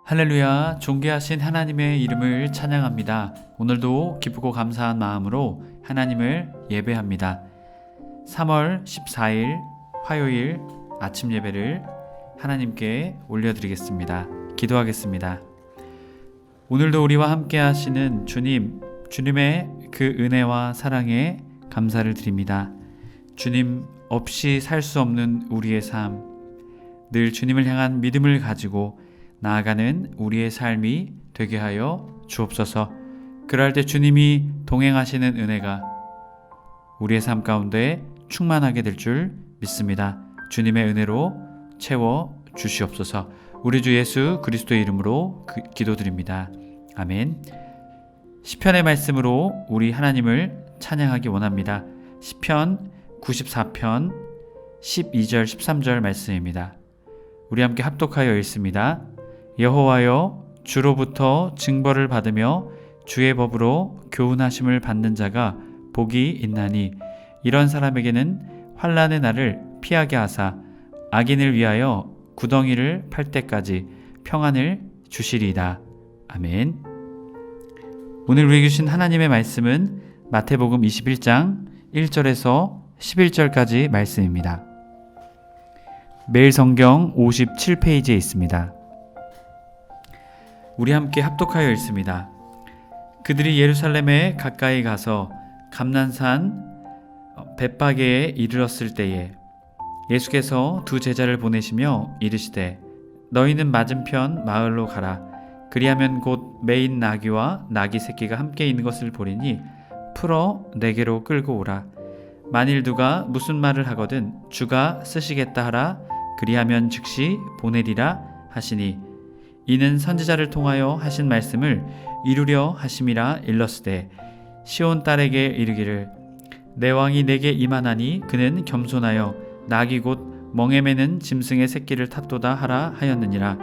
할렐루야, 존귀하신 하나님의 이름을 찬양합니다. 오늘도 기쁘고 감사한 마음으로 하나님을 예배합니다. 3월 14일 화요일 아침 예배를 하나님께 올려드리겠습니다. 기도하겠습니다. 오늘도 우리와 함께 하시는 주님의 그 은혜와 사랑에 감사를 드립니다. 주님 없이 살 수 없는 우리의 삶, 늘 주님을 향한 믿음을 가지고 나아가는 우리의 삶이 되게 하여 주옵소서. 그럴 때 주님이 동행하시는 은혜가 우리의 삶 가운데 충만하게 될 줄 믿습니다. 주님의 은혜로 채워 주시옵소서. 우리 주 예수 그리스도의 이름으로 기도드립니다. 아멘. 시편의 말씀으로 우리 하나님을 찬양하기 원합니다. 시편 94편 12절 13절 말씀입니다. 우리 함께 합독하여 읽습니다. 여호와여, 주로부터 징벌을 받으며 주의 법으로 교훈하심을 받는 자가 복이 있나니 이런 사람에게는 환난의 날을 피하게 하사 악인을 위하여 구덩이를 팔 때까지 평안을 주시리이다. 아멘. 오늘 우리에게 주신 하나님의 말씀은 마태복음 21장 1절에서 11절까지 말씀입니다. 매일 성경 57페이지에 있습니다. 우리 함께 합독하여 읽습니다. 그들이 예루살렘에 가까이 가서 감난산 벳바게에 이르렀을 때에 예수께서 두 제자를 보내시며 이르시되 너희는 맞은편 마을로 가라. 그리하면 곧 매인 나귀와 나귀 새끼가 함께 있는 것을 보리니 풀어 내게로 끌고 오라. 만일 누가 무슨 말을 하거든 주가 쓰시겠다 하라. 그리하면 즉시 보내리라 하시니 이는 선지자를 통하여 하신 말씀을 이루려 하심이라 일렀으되 시온 딸에게 이르기를 내 왕이 내게 임하나니 그는 겸손하여 나귀 곧 멍에 매는 짐승의 새끼를 탔도다 하라 하였느니라.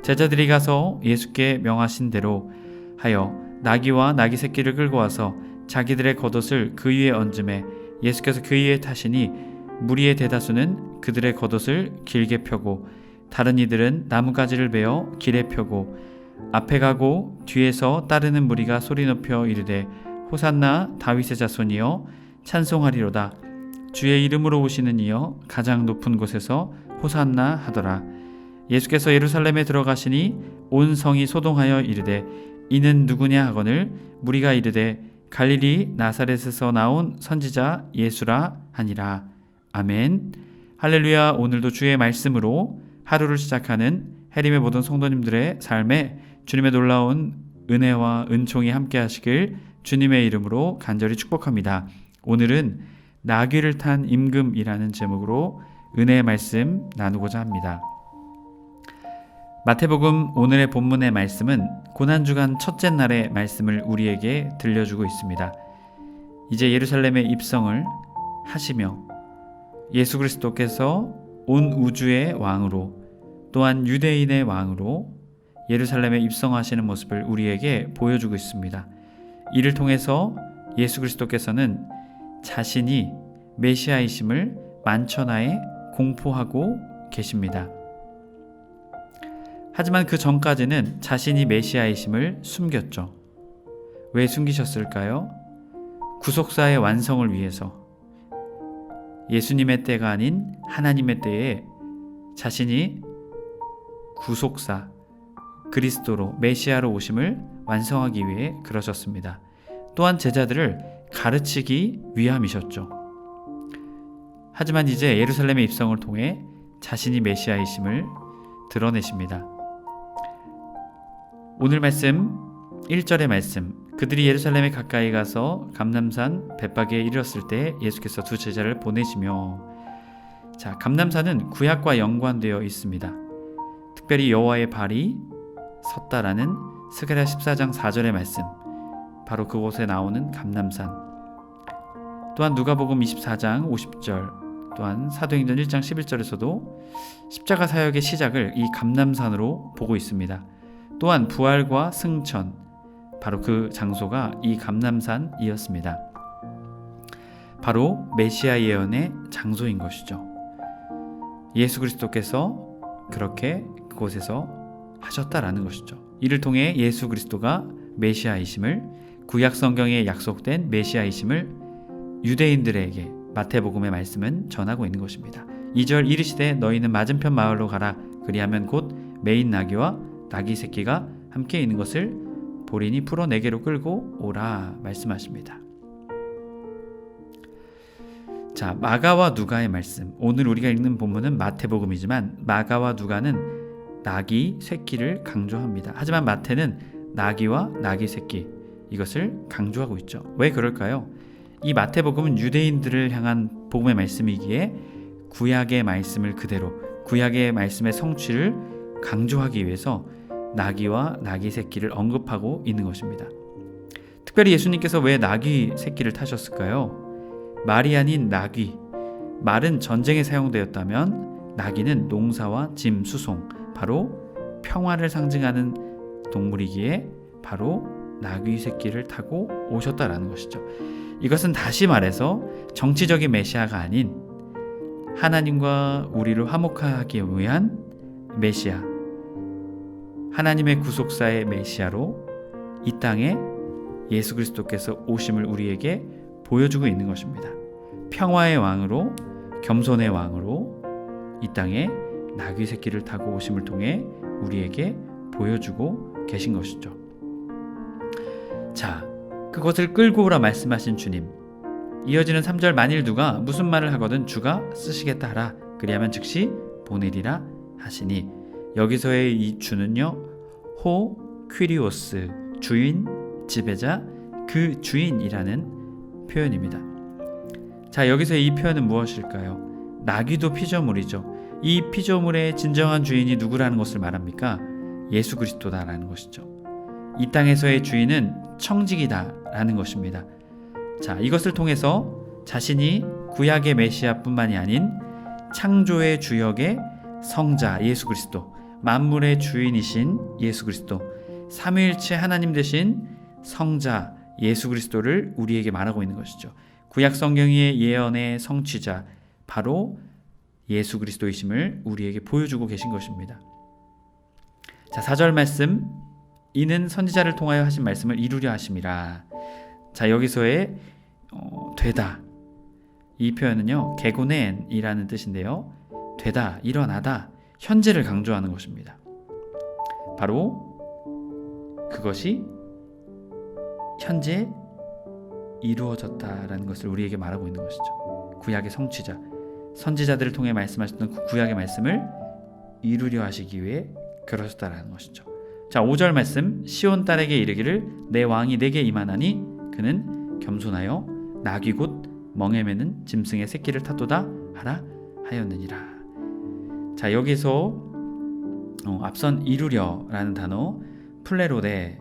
제자들이 가서 예수께 명하신 대로 하여 나귀와 나귀 새끼를 끌고 와서 자기들의 겉옷을 그 위에 얹음에 예수께서 그 위에 타시니 무리의 대다수는 그들의 겉옷을 길게 펴고 다른 이들은 나뭇가지를 베어 길에 펴고 앞에 가고 뒤에서 따르는 무리가 소리 높여 이르되 호산나 다윗의 자손이여 찬송하리로다. 주의 이름으로 오시는 이여 가장 높은 곳에서 호산나 하더라. 예수께서 예루살렘에 들어가시니 온 성이 소동하여 이르되 이는 누구냐 하거늘 무리가 이르되 갈릴리 나사렛에서 나온 선지자 예수라 하니라. 아멘. 할렐루야. 오늘도 주의 말씀으로 하루를 시작하는 해림의 모든 성도님들의 삶에 주님의 놀라운 은혜와 은총이 함께 하시길 주님의 이름으로 간절히 축복합니다. 오늘은 나귀를 탄 임금이라는 제목으로 은혜의 말씀 나누고자 합니다. 마태복음 오늘의 본문의 말씀은 고난주간 첫째 날의 말씀을 우리에게 들려주고 있습니다. 이제 예루살렘에 입성을 하시며 예수 그리스도께서 온 우주의 왕으로 또한 유대인의 왕으로 예루살렘에 입성하시는 모습을 우리에게 보여주고 있습니다. 이를 통해서 예수 그리스도께서는 자신이 메시아이심을 만천하에 공포하고 계십니다. 하지만 그 전까지는 자신이 메시아이심을 숨겼죠. 왜 숨기셨을까요? 구속사의 완성을 위해서. 예수님의 때가 아닌 하나님의 때에 자신이 구속사, 그리스도로 메시아로 오심을 완성하기 위해 그러셨습니다. 또한 제자들을 가르치기 위함이셨죠. 하지만 이제 예루살렘의 입성을 통해 자신이 메시아이심을 드러내십니다. 오늘 말씀 1절의 말씀, 그들이 예루살렘에 가까이 가서 감람산 벳바게에 이르렀을 때 예수께서 두 제자를 보내시며, 감람산은 구약과 연관되어 있습니다. 특별히 여호와의 발이 섰다라는 스가랴 14장 4절의 말씀, 바로 그곳에 나오는 감람산. 또한 누가복음 24장 50절, 또한 사도행전 1장 11절에서도 십자가 사역의 시작을 이 감람산으로 보고 있습니다. 또한 부활과 승천, 바로 그 장소가 이 감람산이었습니다. 바로 메시아 예언의 장소인 것이죠. 예수 그리스도께서 그렇게 그곳에서 하셨다라는 것이죠. 이를 통해 예수 그리스도가 메시아이심을, 구약 성경에 약속된 메시아이심을 유대인들에게 마태복음의 말씀은 전하고 있는 것입니다. 2절 이르시되 너희는 맞은편 마을로 가라. 그리하면 곧 매인 나귀와 나귀 새끼가 함께 있는 것을 보리니 풀어 내게로 끌고 오라 말씀하십니다. 자, 마가와 누가의 말씀. 오늘 우리가 읽는 본문은 마태복음이지만 마가와 누가는 나귀 새끼를 강조합니다. 하지만 마태는 나귀와 나귀 새끼, 이것을 강조하고 있죠. 왜 그럴까요? 이 마태복음은 유대인들을 향한 복음의 말씀이기에 구약의 말씀을 그대로, 구약의 말씀의 성취를 강조하기 위해서 나귀와 나귀 새끼를 언급하고 있는 것입니다. 특별히 예수님께서 왜 나귀 새끼를 타셨을까요? 말이 아닌 나귀, 말은 전쟁에 사용되었다면 나귀는 농사와 짐, 수송, 바로 평화를 상징하는 동물이기에 바로 나귀 새끼를 타고 오셨다라는 것이죠. 이것은 다시 말해서 정치적인 메시아가 아닌 하나님과 우리를 화목하기 위한 메시아, 하나님의 구속사의 메시아로 이 땅에 예수 그리스도께서 오심을 우리에게 보여주고 있는 것입니다. 평화의 왕으로, 겸손의 왕으로 이 땅에 나귀 새끼를 타고 오심을 통해 우리에게 보여주고 계신 것이죠. 자, 그것을 끌고 오라 말씀하신 주님. 이어지는 3절 만일 누가 무슨 말을 하거든 주가 쓰시겠다 하라. 그리하면 즉시 보내리라 하시니, 여기서의 이 주는요, 호 퀴리오스, 주인, 지배자, 그 주인이라는 표현입니다. 자, 여기서 이 표현은 무엇일까요? 나귀도 피조물이죠. 이 피조물의 진정한 주인이 누구라는 것을 말합니까? 예수 그리스도다라는 것이죠. 이 땅에서의 주인은 청직이다라는 것입니다. 자, 이것을 통해서 자신이 구약의 메시아뿐만이 아닌 창조의 주역의 성자 예수 그리스도, 만물의 주인이신 예수 그리스도, 삼위일체 하나님 되신 성자 예수 그리스도를 우리에게 말하고 있는 것이죠. 구약 성경의 예언의 성취자, 바로 예수 그리스도이심을 우리에게 보여주고 계신 것입니다. 자, 4절 말씀, 이는 선지자를 통하여 하신 말씀을 이루려 하심이라. 자, 여기서의 되다, 이 표현은요, 게고넨이라는 뜻인데요, 되다, 일어나다, 현재를 강조하는 것입니다. 바로 그것이 현재 이루어졌다라는 것을 우리에게 말하고 있는 것이죠. 구약의 성취자, 선지자들을 통해 말씀하셨던 그 구약의 말씀을 이루려 하시기 위해 그러셨다라는 것이죠. 자, 5절 말씀, 시온 딸에게 이르기를 내 왕이 내게 임하나니 그는 겸손하여 나귀 곧 멍에 매는 짐승의 새끼를 탔도다 하라 하였느니라. 자, 여기서 앞선 이루려라는 단어, 플레로데,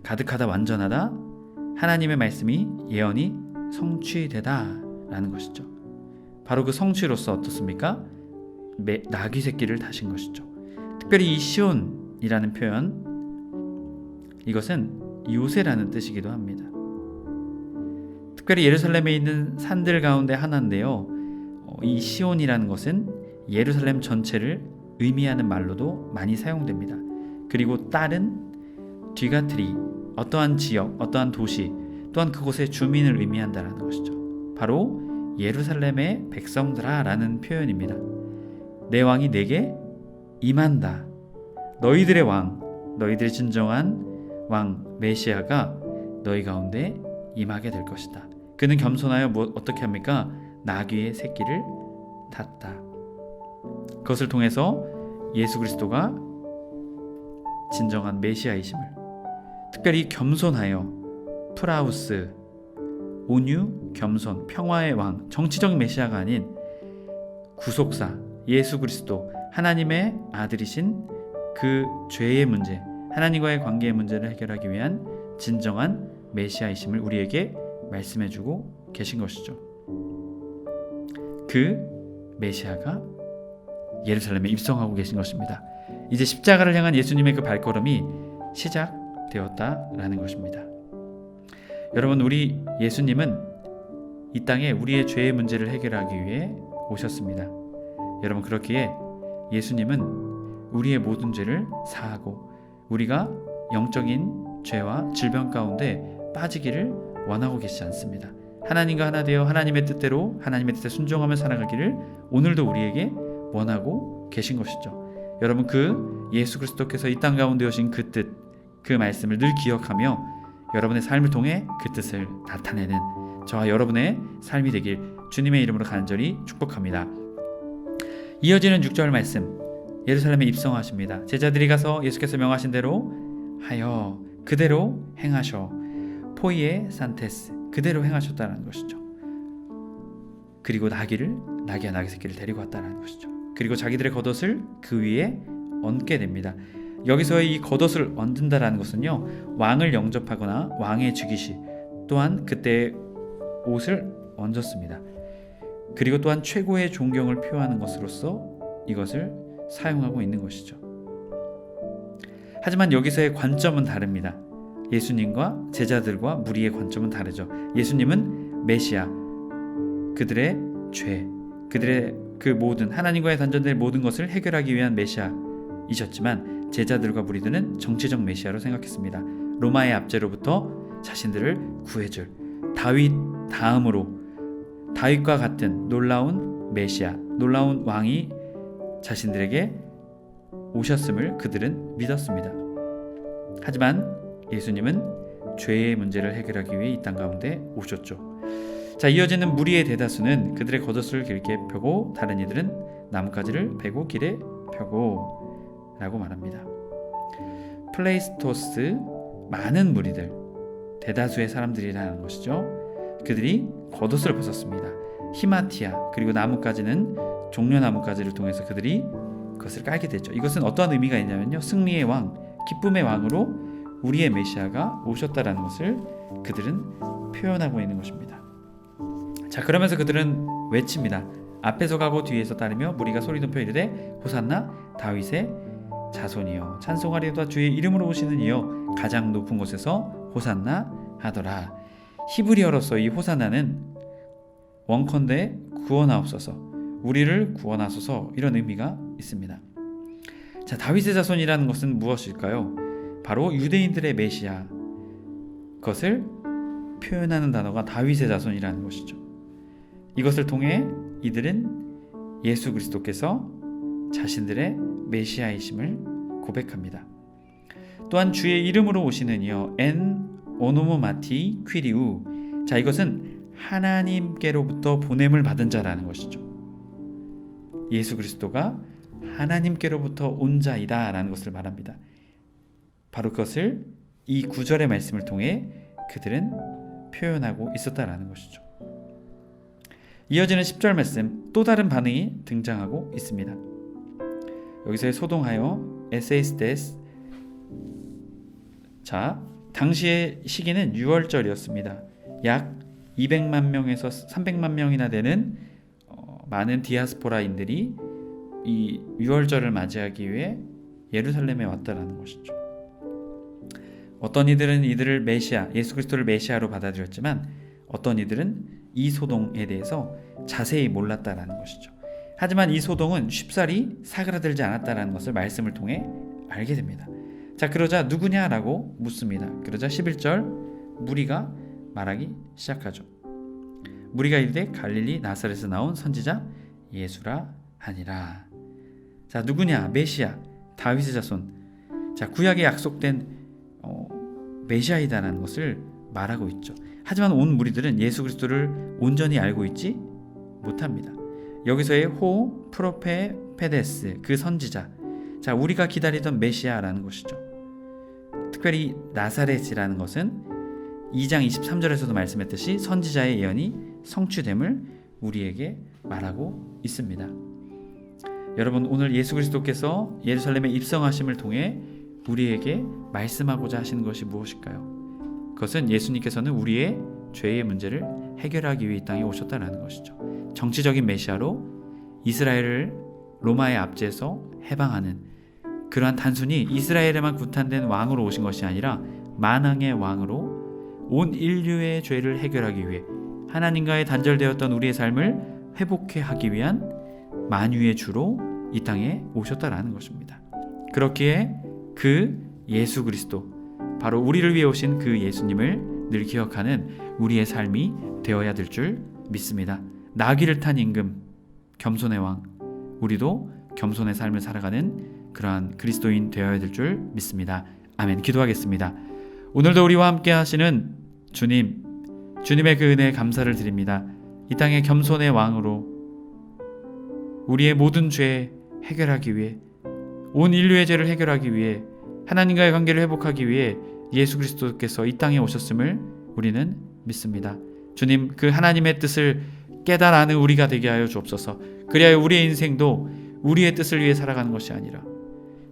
가득하다, 완전하다, 하나님의 말씀이, 예언이 성취되다라는 것이죠. 바로 그 성취로서 어떻습니까? 나귀 새끼를 타신 것이죠. 특별히 이 시온이라는 표현, 이것은 요새라는 뜻이기도 합니다. 특별히 예루살렘에 있는 산들 가운데 하나인데요, 이 시온이라는 것은 예루살렘 전체를 의미하는 말로도 많이 사용됩니다. 그리고 딸은 뒤가트리, 어떠한 지역, 어떠한 도시, 또한 그곳의 주민을 의미한다라는 것이죠. 바로 예루살렘의 백성들아 라는 표현입니다. 내 왕이 내게 임한다. 너희들의 왕, 너희들의 진정한 왕 메시아가 너희 가운데 임하게 될 것이다. 그는 겸손하여 어떻게 합니까? 나귀의 새끼를 탔다. 그것을 통해서 예수 그리스도가 진정한 메시아이심을, 특별히 겸손하여, 프라우스, 온유, 겸손, 평화의 왕, 정치적인 메시아가 아닌 구속사 예수 그리스도, 하나님의 아들이신 그 죄의 문제, 하나님과의 관계의 문제를 해결하기 위한 진정한 메시아이심을 우리에게 말씀해주고 계신 것이죠. 그 메시아가 예루살렘에 입성하고 계신 것입니다. 이제 십자가를 향한 예수님의 그 발걸음이 시작되었다라는 것입니다. 여러분, 우리 예수님은 이 땅에 우리의 죄의 문제를 해결하기 위해 오셨습니다. 여러분, 그렇기에 예수님은 우리의 모든 죄를 사하고 우리가 영적인 죄와 질병 가운데 빠지기를 원하고 계시지 않습니다. 하나님과 하나 되어 하나님의 뜻대로 하나님의 뜻에 순종하며 살아가기를 오늘도 우리에게 원하고 계신 것이죠. 여러분, 그 예수 그리스도께서 이 땅 가운데 오신 그 뜻, 그 말씀을 늘 기억하며 여러분의 삶을 통해 그 뜻을 나타내는 저와 여러분의 삶이 되길 주님의 이름으로 간절히 축복합니다. 이어지는 6절 말씀, 예루살렘에 입성하십니다. 제자들이 가서 예수께서 명하신 대로 하여 그대로 행하셔. 포이에 산테스, 그대로 행하셨다는 것이죠. 그리고 나귀와 나귀 새끼를 데리고 왔다는 것이죠. 그리고 자기들의 겉옷을 그 위에 얹게 됩니다. 여기서의 이 겉옷을 얹는다라는 것은요, 왕을 영접하거나 왕의 즉위시 또한 그때 옷을 얹었습니다. 그리고 또한 최고의 존경을 표하는 것으로서 이것을 사용하고 있는 것이죠. 하지만 여기서의 관점은 다릅니다. 예수님과 제자들과 무리의 관점은 다르죠. 예수님은 메시아, 그들의 죄, 그들의 그 모든 하나님과의 단절된 모든 것을 해결하기 위한 메시아이셨지만 제자들과 무리들은 정치적 메시아로 생각했습니다. 로마의 압제로부터 자신들을 구해줄 다윗 다음으로 다윗과 같은 놀라운 메시아, 놀라운 왕이 자신들에게 오셨음을 그들은 믿었습니다. 하지만 예수님은 죄의 문제를 해결하기 위해 이 땅 가운데 오셨죠. 자, 이어지는 무리의 대다수는 그들의 겉옷을 길게 펴고 다른 이들은 나뭇가지를 베고 길에 펴고 라고 말합니다. 플레이스토스, 많은 무리들, 대다수의 사람들이라는 것이죠. 그들이 겉옷을 벗었습니다. 히마티아, 그리고 나뭇가지는 종려 나뭇가지를 통해서 그들이 그것을 깔게 됐죠. 이것은 어떠한 의미가 있냐면요, 승리의 왕, 기쁨의 왕으로 우리의 메시아가 오셨다라는 것을 그들은 표현하고 있는 것입니다. 자, 그러면서 그들은 외칩니다. 앞에서 가고 뒤에서 따르며 무리가 소리 높여 이르되 호산나 다윗의 자손이여, 찬송하리로다 주의 이름으로 오시는 이여, 가장 높은 곳에서 호산나 하더라. 히브리어로서 이 호산나는 원컨대 구원하옵소서, 우리를 구원하소서, 이런 의미가 있습니다. 자, 다윗의 자손이라는 것은 무엇일까요? 바로 유대인들의 메시아, 그것을 표현하는 단어가 다윗의 자손이라는 것이죠. 이것을 통해 이들은 예수 그리스도께서 자신들의 메시아이심을 고백합니다. 또한 주의 이름으로 오시는 이여 엔 오노모마티 퀴리우, 자, 이것은 하나님께로부터 보냄을 받은 자라는 것이죠. 예수 그리스도가 하나님께로부터 온 자이다 라는 것을 말합니다. 바로 그것을 이 구절의 말씀을 통해 그들은 표현하고 있었다라는 것이죠. 이어지는 10절 말씀, 또 다른 반응이 등장하고 있습니다. 여기서의 소동하여 에세이스데스, 자, 당시의 시기는 6월절이었습니다. 약 200만 명에서 300만 명이나 되는 많은 디아스포라인들이 이 6월절을 맞이하기 위해 예루살렘에 왔다라는 것이죠. 어떤 이들은 이들을 메시아, 예수 그리스도를 메시아로 받아들였지만 어떤 이들은 이 소동에 대해서 자세히 몰랐다라는 것이죠. 하지만 이 소동은 쉽사리 사그라들지 않았다라는 것을 말씀을 통해 알게 됩니다. 자, 그러자 누구냐라고 묻습니다. 그러자 11절 무리가 말하기 시작하죠. 무리가 이르되 갈릴리 나사렛에서 나온 선지자 예수라 하니라. 자, 누구냐? 메시아, 다윗의 자손. 자, 구약에 약속된 메시아이다라는 것을 말하고 있죠. 하지만 온 무리들은 예수 그리스도를 온전히 알고 있지 못합니다. 여기서의 호 프로페 페데스, 그 선지자, 자, 우리가 기다리던 메시아라는 것이죠. 특별히 나사렛이라는 것은 2장 23절에서도 말씀했듯이 선지자의 예언이 성취됨을 우리에게 말하고 있습니다. 여러분, 오늘 예수 그리스도께서 예루살렘에 입성하심을 통해 우리에게 말씀하고자 하시는 것이 무엇일까요? 그것은 예수님께서는 우리의 죄의 문제를 해결하기 위해 이 땅에 오셨다는 것이죠. 정치적인 메시아로 이스라엘을 로마의 압제에서 해방하는, 그러한 단순히 이스라엘에만 구탄된 왕으로 오신 것이 아니라 만왕의 왕으로 온 인류의 죄를 해결하기 위해 하나님과의 단절되었던 우리의 삶을 회복해 하기 위한 만유의 주로 이 땅에 오셨다라는 것입니다. 그렇기에 그 예수 그리스도, 바로 우리를 위해 오신 그 예수님을 늘 기억하는 우리의 삶이 되어야 될 줄 믿습니다. 나귀를 탄 임금, 겸손의 왕, 우리도 겸손의 삶을 살아가는 그러한 그리스도인 되어야 될 줄 믿습니다. 아멘. 기도하겠습니다. 오늘도 우리와 함께 하시는 주님의 그 은혜에 감사를 드립니다. 이 땅의 겸손의 왕으로 우리의 모든 죄 해결하기 위해, 온 인류의 죄를 해결하기 위해, 하나님과의 관계를 회복하기 위해 예수 그리스도께서 이 땅에 오셨음을 우리는 믿습니다. 주님, 그 하나님의 뜻을 깨달아 아는 우리가 되게 하여 주옵소서. 그리하여 우리의 인생도 우리의 뜻을 위해 살아가는 것이 아니라,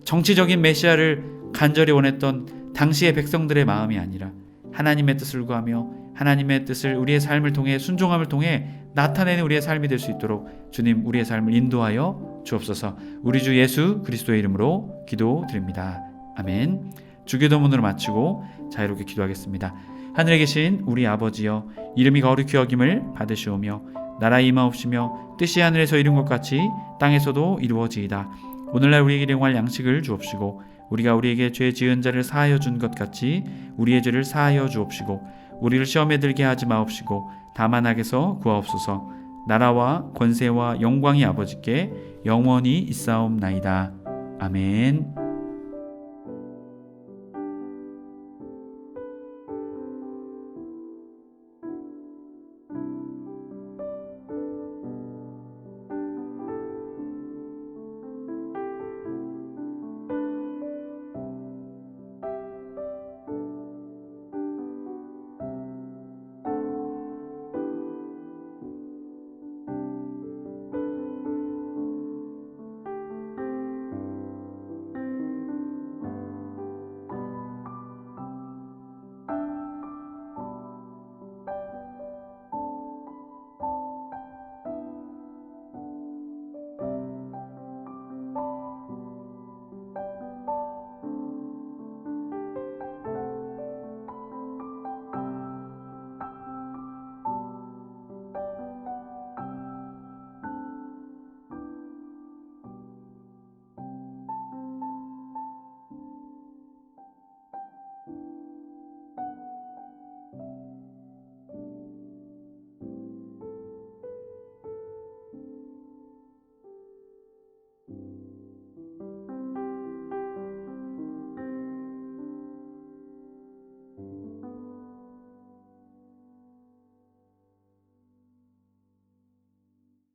정치적인 메시아를 간절히 원했던 당시의 백성들의 마음이 아니라 하나님의 뜻을 구하며 하나님의 뜻을 우리의 삶을 통해, 순종함을 통해 나타내는 우리의 삶이 될 수 있도록 주님, 우리의 삶을 인도하여 주옵소서. 우리 주 예수 그리스도의 이름으로 기도드립니다. 아멘. 주기도문으로 마치고 자유롭게 기도하겠습니다. 하늘에 계신 우리 아버지여, 이름이 거룩히 여김을 받으시오며 나라 임하옵시며 뜻이 하늘에서 이룬 것 같이 땅에서도 이루어지이다. 오늘날 우리에게 일용할 양식을 주옵시고 우리가 우리에게 죄 지은 자를 사하여 준 것 같이 우리의 죄를 사하여 주옵시고 우리를 시험에 들게 하지 마옵시고 다만 악에서 구하옵소서. 나라와 권세와 영광이 아버지께 영원히 있사옵나이다. 아멘.